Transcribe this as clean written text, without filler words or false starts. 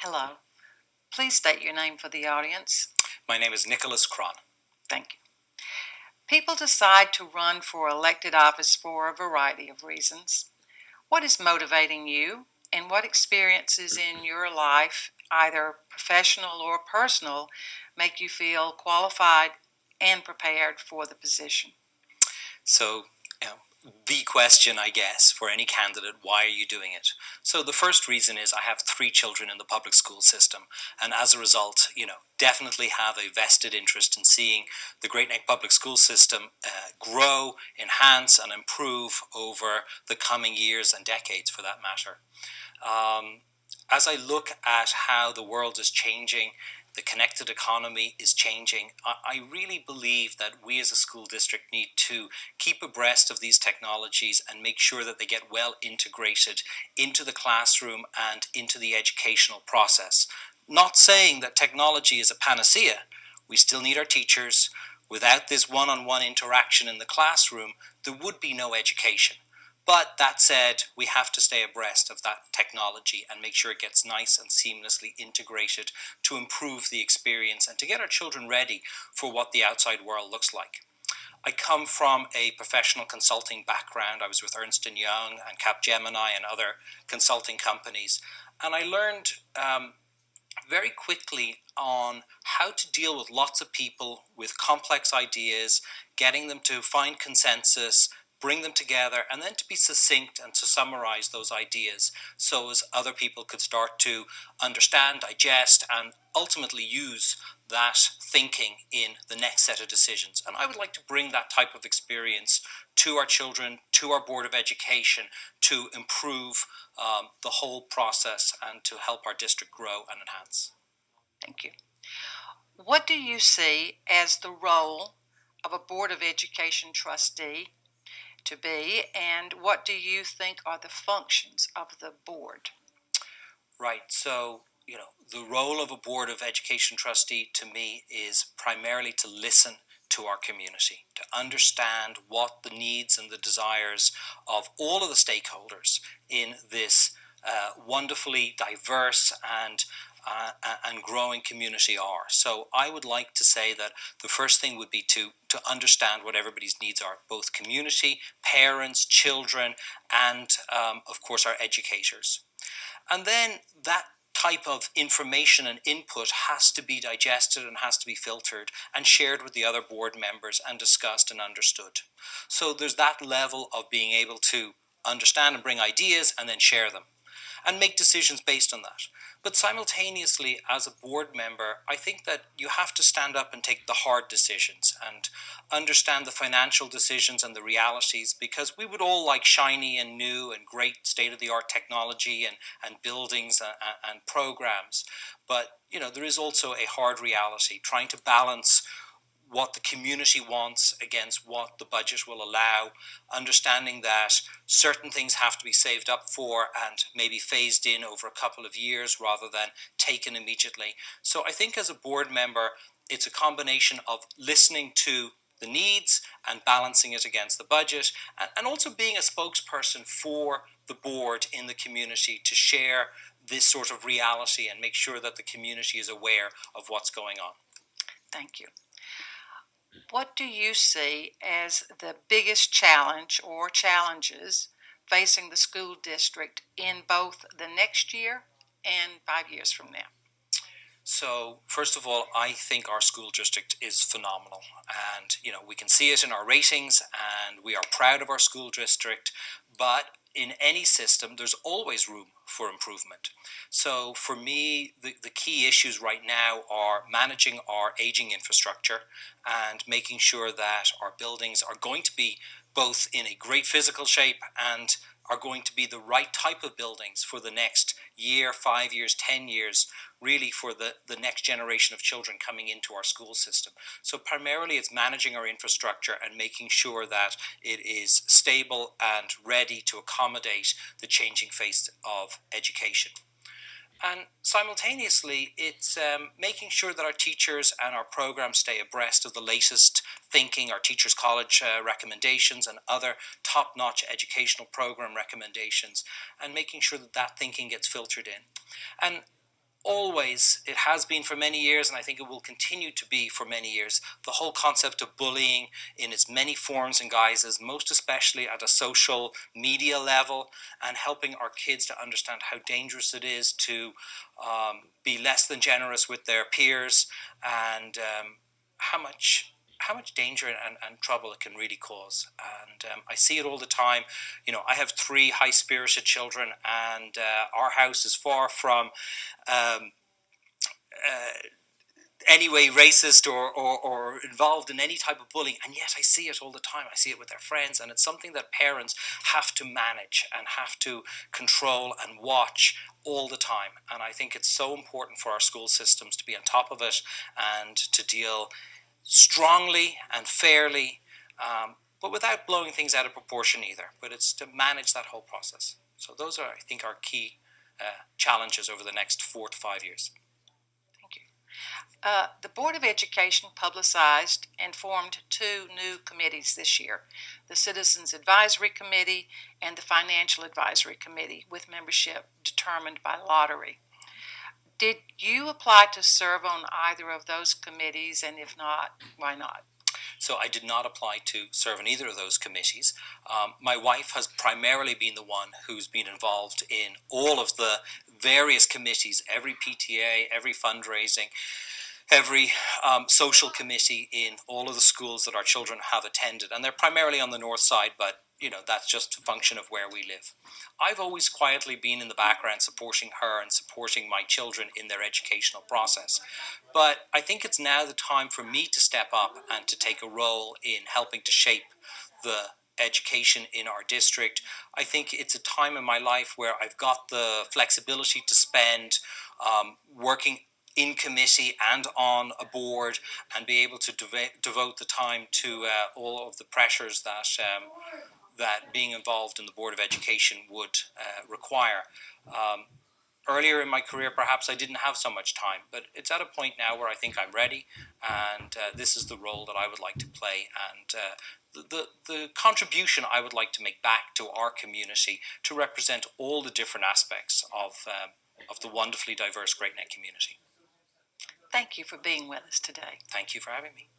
Hello. Please state your name for the audience. My name is Nikolas Kron. Thank you. People decide to run for elected office for a variety of reasons. What is motivating you, and what experiences in your life, either professional or personal, make you feel qualified and prepared for the position? So, the question, I guess, for any candidate, why are you doing it? So the first reason is I have 3 children in the public school system, and as a result, definitely have a vested interest in seeing the Great Neck public school system grow, enhance, and improve over the coming years and decades, for that matter. As I look at how the world is changing, the connected economy is changing, I really believe that we as a school district need to keep abreast of these technologies and make sure that they get well integrated into the classroom and into the educational process. Not saying that technology is a panacea. We still need our teachers. Without this one-on-one interaction in the classroom, there would be no education. But that said, we have to stay abreast of that technology and make sure it gets nice and seamlessly integrated to improve the experience and to get our children ready for what the outside world looks like. I come from a professional consulting background. I was with Ernst & Young and Capgemini and other consulting companies. And I learned very quickly on how to deal with lots of people with complex ideas, getting them to find consensus, bring them together, and then to be succinct and to summarize those ideas so as other people could start to understand, digest, and ultimately use that thinking in the next set of decisions. And I would like to bring that type of experience to our children, to our Board of Education, to improve the whole process and to help our district grow and enhance. Thank you. What do you see as the role of a Board of Education trustee to be, and what do you think are the functions of the board? Right. So, the role of a Board of Education trustee to me is primarily to listen to our community, to understand what the needs and the desires of all of the stakeholders in this wonderfully diverse and growing community are. So I would like to say that the first thing would be to understand what everybody's needs are, both community, parents, children, and of course our educators. And then that type of information and input has to be digested and has to be filtered and shared with the other board members and discussed and understood. So there's that level of being able to understand and bring ideas and then share them and make decisions based on that. But simultaneously, as a board member, I think that you have to stand up and take the hard decisions and understand the financial decisions and the realities, because we would all like shiny and new and great state-of-the-art technology and buildings and programs. But, there is also a hard reality, trying to balance what the community wants against what the budget will allow, understanding that certain things have to be saved up for and maybe phased in over a couple of years rather than taken immediately. So I think as a board member, it's a combination of listening to the needs and balancing it against the budget, and also being a spokesperson for the board in the community to share this sort of reality and make sure that the community is aware of what's going on. Thank you. What do you see as the biggest challenge or challenges facing the school district in both the next year and 5 years from now? So, first of all, I think our school district is phenomenal. And, we can see it in our ratings and we are proud of our school district. But in any system, there's always room for improvement. So for me, the key issues right now are managing our aging infrastructure and making sure that our buildings are going to be both in a great physical shape and are going to be the right type of buildings for the next year, 5 years, 10 years, really for the next generation of children coming into our school system. So primarily it's managing our infrastructure and making sure that it is stable and ready to accommodate the changing face of education. And simultaneously, it's making sure that our teachers and our programs stay abreast of the latest thinking, our Teachers College recommendations and other top-notch educational program recommendations, and making sure that that thinking gets filtered in. And always, it has been for many years, and I think it will continue to be for many years, the whole concept of bullying in its many forms and guises, most especially at a social media level, and helping our kids to understand how dangerous it is to be less than generous with their peers, and how much danger and trouble it can really cause. And I see it all the time. I have 3 high-spirited children, and our house is far from anyway racist or involved in any type of bullying, and yet I see it all the time. I see it with their friends, and it's something that parents have to manage and have to control and watch all the time. And I think it's so important for our school systems to be on top of it and to deal strongly and fairly, but without blowing things out of proportion either. But it's to manage that whole process. So those are, I think, our key challenges over the next 4 to 5 years. Thank you. The Board of Education publicized and formed 2 new committees this year, the Citizens Advisory Committee and the Financial Advisory Committee, with membership determined by lottery. Did you apply to serve on either of those committees, and if not, why not? So I did not apply to serve in either of those committees. My wife has primarily been the one who's been involved in all of the various committees, every PTA, every fundraising, every social committee in all of the schools that our children have attended. And they're primarily on the north side, but that's just a function of where we live. I've always quietly been in the background supporting her and supporting my children in their educational process. But I think it's now the time for me to step up and to take a role in helping to shape the education in our district. I think it's a time in my life where I've got the flexibility to spend working in committee and on a board, and be able to devote the time to all of the pressures that being involved in the Board of Education would require. Earlier in my career, perhaps I didn't have so much time, but it's at a point now where I think I'm ready, and this is the role that I would like to play, and the contribution I would like to make back to our community to represent all the different aspects of the wonderfully diverse Great Neck community. Thank you for being with us today. Thank you for having me.